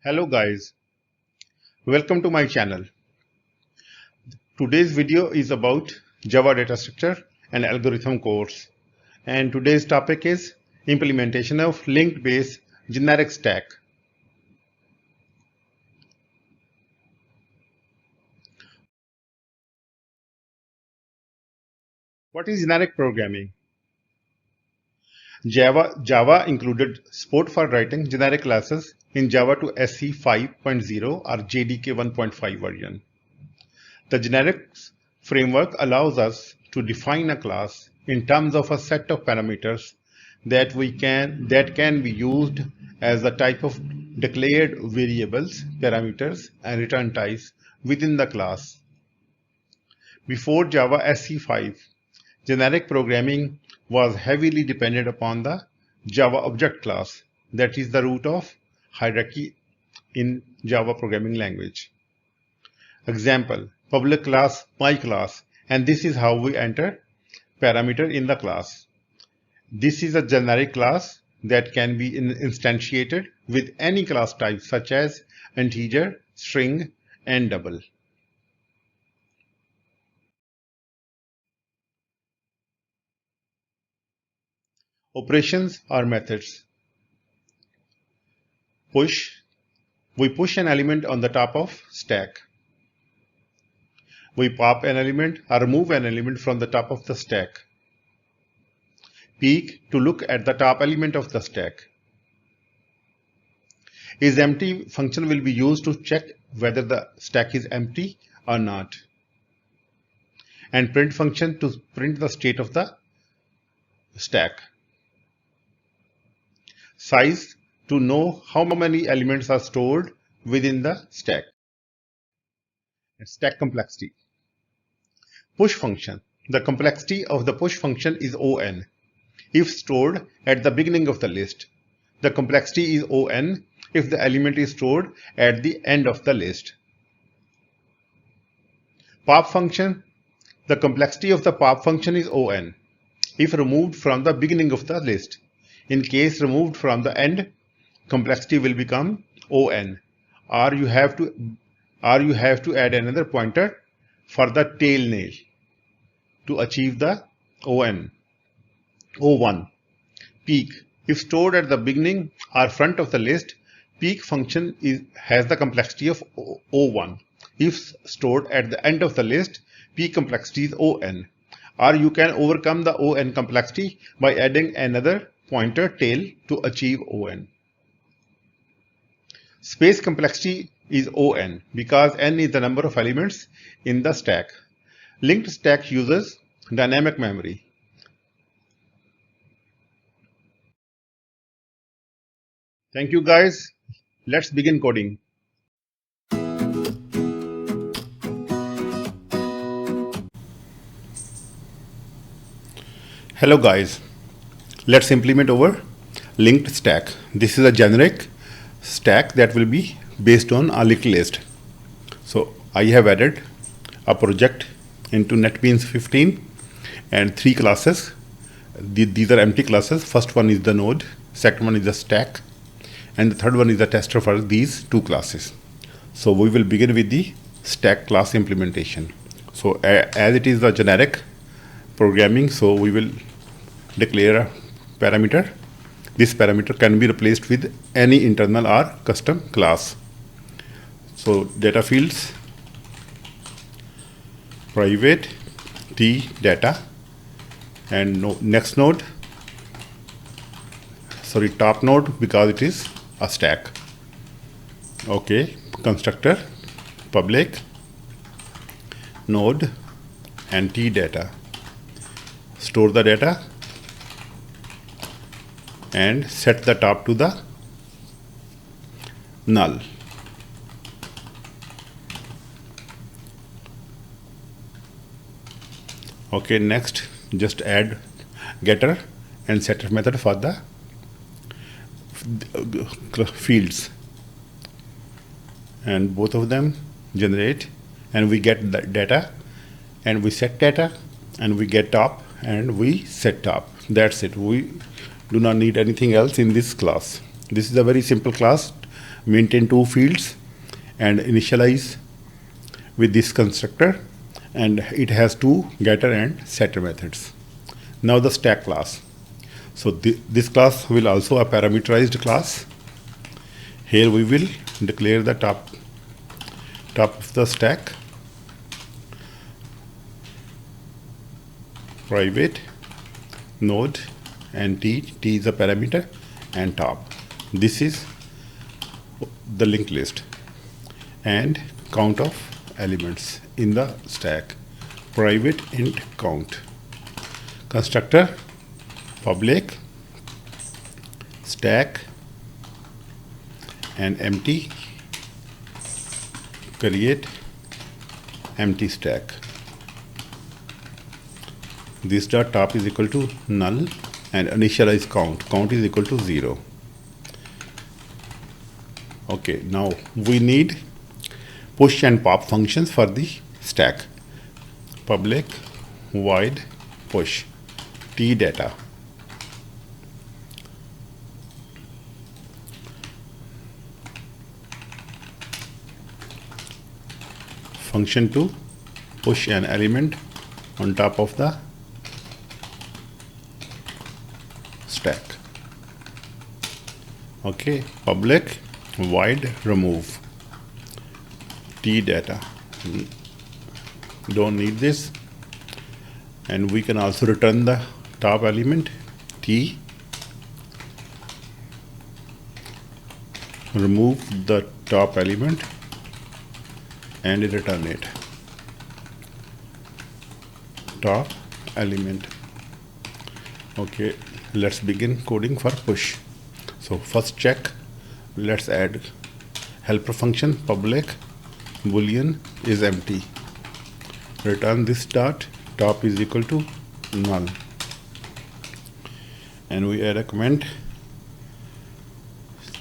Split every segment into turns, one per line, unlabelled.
Hello guys, welcome to my channel. Today's video is about Java data structure and algorithm course, and today's topic is implementation of linked base generic stack. What is generic programming? Java included support for writing generic classes in Java to SE 5.0 or JDK 1.5 version. The generics framework allows us to define a class in terms of a set of parameters that can be used as a type of declared variables, parameters, and return types within the class. Before Java SE5, generic programming was heavily dependent upon the Java object class, that is the root of hierarchy in Java programming language. Example, public class, my class, and this is how we enter parameter in the class. This is a generic class that can be instantiated with any class type such as integer, string, and double. Operations or methods. Push. We push an element on the top of stack. We pop an element or remove an element from the top of the stack. Peek, to look at the top element of the stack. IsEmpty function will be used to check whether the stack is empty or not. And print function to print the state of the stack. Size, to know how many elements are stored within the stack. And stack complexity. Push function. The complexity of the push function is On. If stored at the beginning of the list, the complexity is On if the element is stored at the end of the list. Pop function. The complexity of the pop function is On if removed from the beginning of the list. In case removed from the end, complexity will become On, or you have to add another pointer for the tail nail to achieve the O1. Peek. If stored at the beginning or front of the list, peek function has the complexity of O1. If stored at the end of the list, peek complexity is On. Or you can overcome the On complexity by adding another pointer tail to achieve On. Space complexity is On because n is the number of elements in the stack. Linked stack uses dynamic memory. Thank you guys. Let's begin coding. Hello guys. Let's implement our linked stack. This is a generic stack that will be based on a linked list. So I have added a project into NetBeans 15 and 3 classes. These are empty classes. First one is the node, second one is the stack, and the third one is the tester for these 2 classes. So we will begin with the stack class implementation. So as it is the generic programming, so we will declare a parameter. This parameter can be replaced with any internal or custom class. So data fields, private t data, and next node, sorry, top node because it is a stack. Okay, constructor, public node and t data. Store the data and set the top to the null. Okay, next just add getter and setter method for the fields, and both of them generate, and we get the data and we set data and we get top and we set top. That's it. We do not need anything else in this class. This is a very simple class maintain two fields and initialize with this constructor, and it has two getter and setter methods. Now the stack class. So this class will also a parameterized class. Here we will declare the top of the stack, private node, and t is a parameter, and top. This is the linked list, and count of elements in the stack, private int count. Constructor public stack and empty, create empty stack. This dot top is equal to null, and initialize count is equal to 0. Okay, now we need push and pop functions for the stack. Public void push t data. Function to push an element on top of the stack. Okay, public void remove t data. Don't need this. And we can also return the top element t, remove the top element and return it. Top element. Okay, let's begin coding for push. So first check, let's add helper function public boolean is empty. Return this dot, top is equal to null. And we add a comment,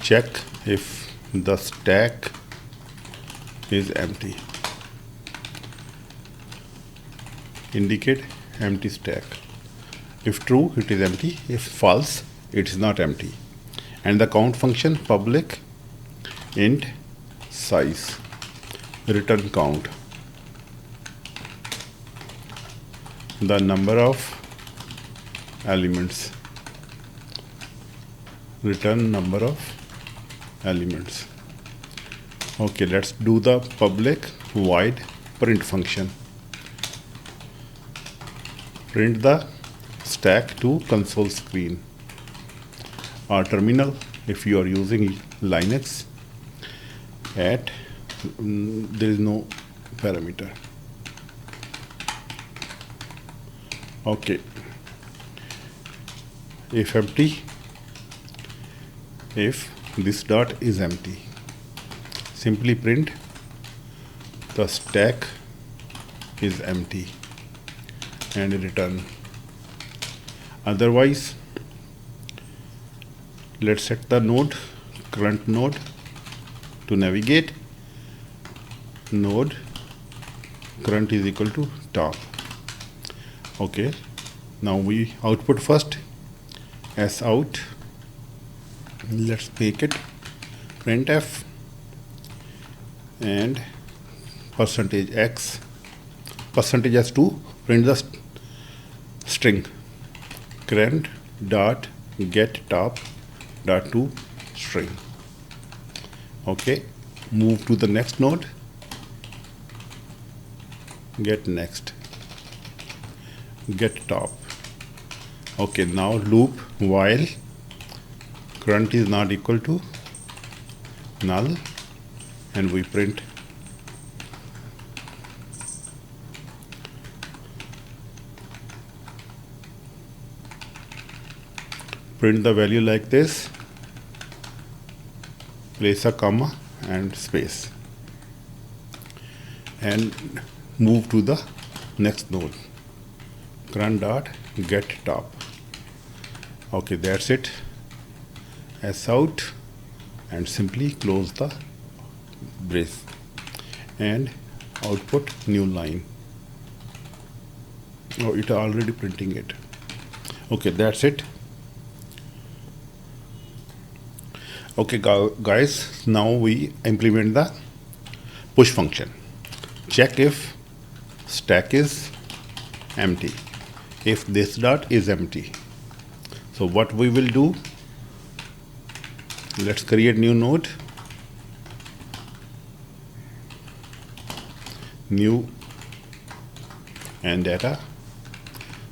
check if the stack is empty. Indicate empty stack. If true, it is empty. If false, it is not empty. And the count function public int size, return count, the number of elements, return number of elements. Okay, let's do the public void print function. Print the stack to console screen or terminal if you are using Linux. At there is no parameter. Okay, if empty, if this dot is empty, simply print the stack is empty and return. Otherwise, let's set the node, current node, to navigate. Node current is equal to top. Okay, now we output first s out. Let's make it printf and %x, %s2, print the string current dot get top dot to string. Okay, move to the next node, get next, get top. Okay, now loop while current is not equal to null, and we print the value like this, place a comma and space, and move to the next node, current dot get top. Okay, that's it. S out and simply close the brace and output new line. Oh, it already printing it. Okay, that's it. Okay, guys, now we implement the push function. Check if stack is empty, if this dot is empty. So what we will do, let's create new node, new and data.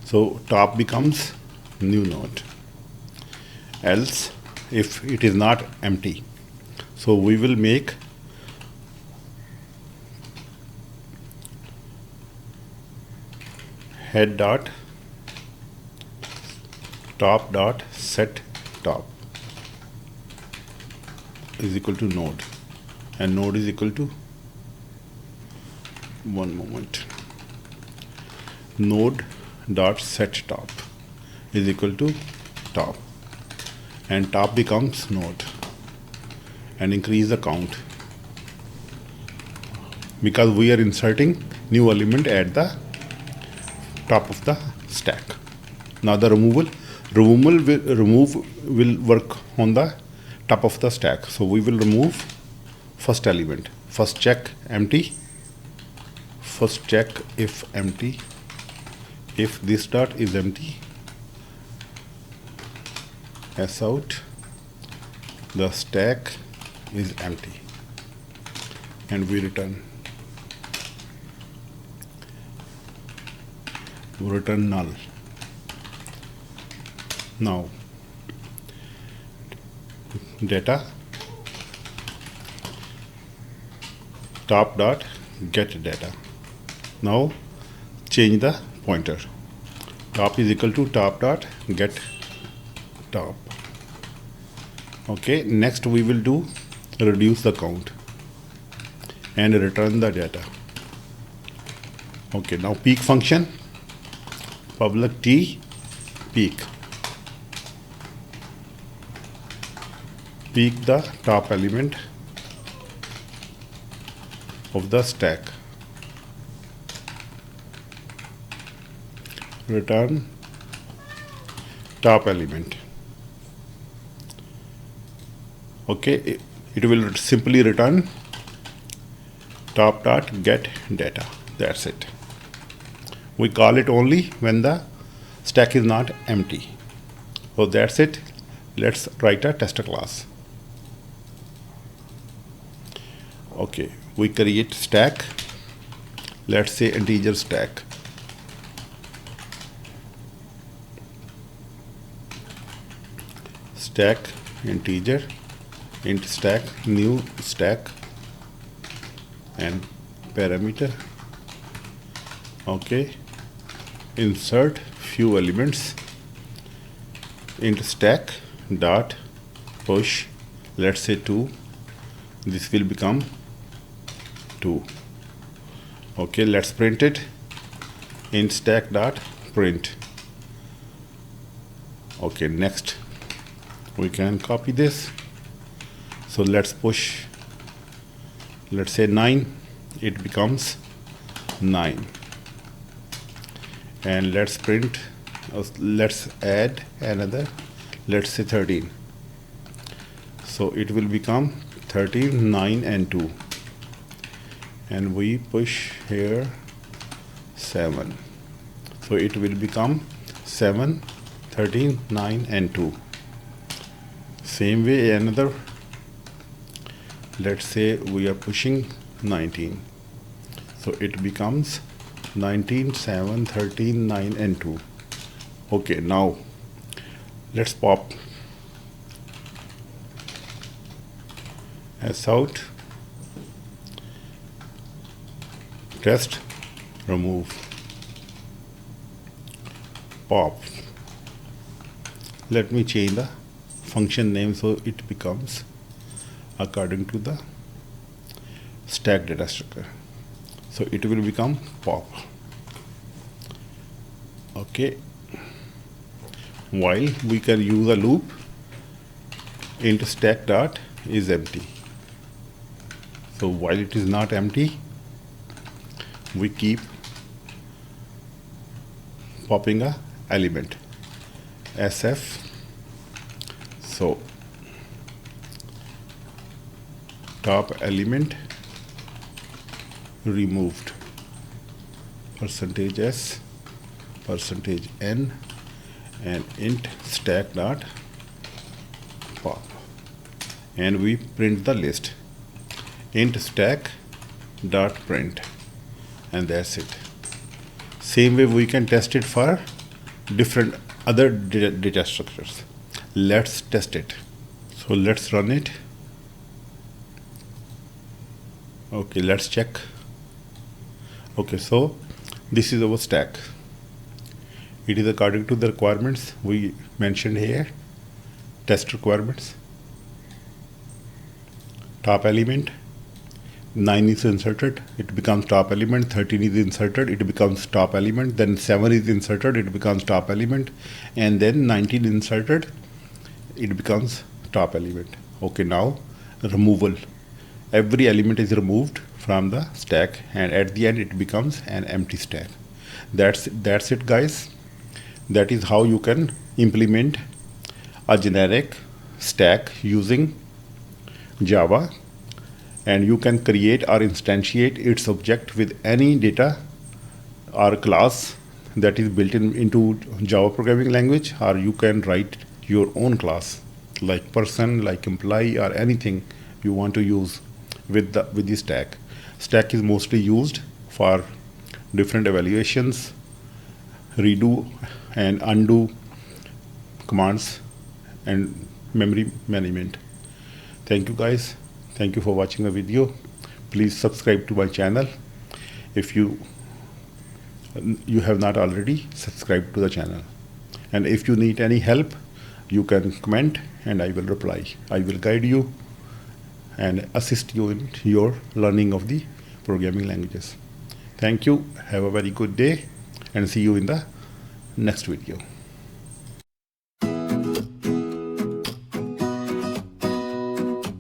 So top becomes new node, else if it is not empty, so we will make head dot top dot set top is equal to node, and node is equal to, one moment, node dot set top is equal to top, and top becomes node, and increase the count because we are inserting new element at the top of the stack. Now the remove will work on the top of the stack. So we will remove first element. First check empty. First check if empty. If this dot is empty, S out, the stack is empty, and we return null. Now data top dot get data. Now change the pointer. Top is equal to top dot get top. Okay, next we will do reduce the count and return the data. Okay, now peek function, public T peek. Peek the top element of the stack. Return top element. Okay, it will simply return top dot get data. That's it. We call it only when the stack is not empty. So that's it. Let's write a tester class. Okay, we create stack. Let's say integer stack. Stack integer int stack new stack and parameter. Okay, insert few elements int stack dot push, let's say 2. This will become 2. Okay, let's print it int stack dot print. Okay, next we can copy this. So let's push, let's say 9, it becomes 9. And let's print, let's add another, let's say 13. So it will become 13, 9 and 2. And we push here 7. So it will become 7, 13, 9 and 2. Same way another, let's say we are pushing 19. So it becomes 19, 7, 13, 9 and 2. Okay, now let's pop S out, test, remove, pop. Let me change the function name so it becomes according to the stack data structure. So it will become pop. Okay, while we can use a loop int stack dot is empty. So while it is not empty, we keep popping a element SF. So top element removed, %s, %n, and int stack dot pop, and we print the list, int stack dot print, and that's it. Same way we can test it for different other data structures. Let's test it. So let's run it. Okay, let's check. Okay, so this is our stack. It is according to the requirements we mentioned here. Test requirements. Top element 9 is inserted, it becomes top element. 13 is inserted, it becomes top element. Then 7 is inserted, it becomes top element. And then 19 inserted, it becomes top element. Okay, now removal. Every element is removed from the stack, and at the end it becomes an empty stack. That's it, guys. That is how you can implement a generic stack using Java, and you can create or instantiate its object with any data or class that is built into Java programming language, or you can write your own class like person, like employee, or anything you want to use with the stack. Stack is mostly used for different evaluations, redo and undo commands, and memory management. Thank you, guys. Thank you for watching the video. Please subscribe to my channel if you have not already subscribed to the channel. And if you need any help, you can comment and I will reply. I will guide you and assist you in your learning of the programming languages. Thank you. Have a very good day and see you in the next video.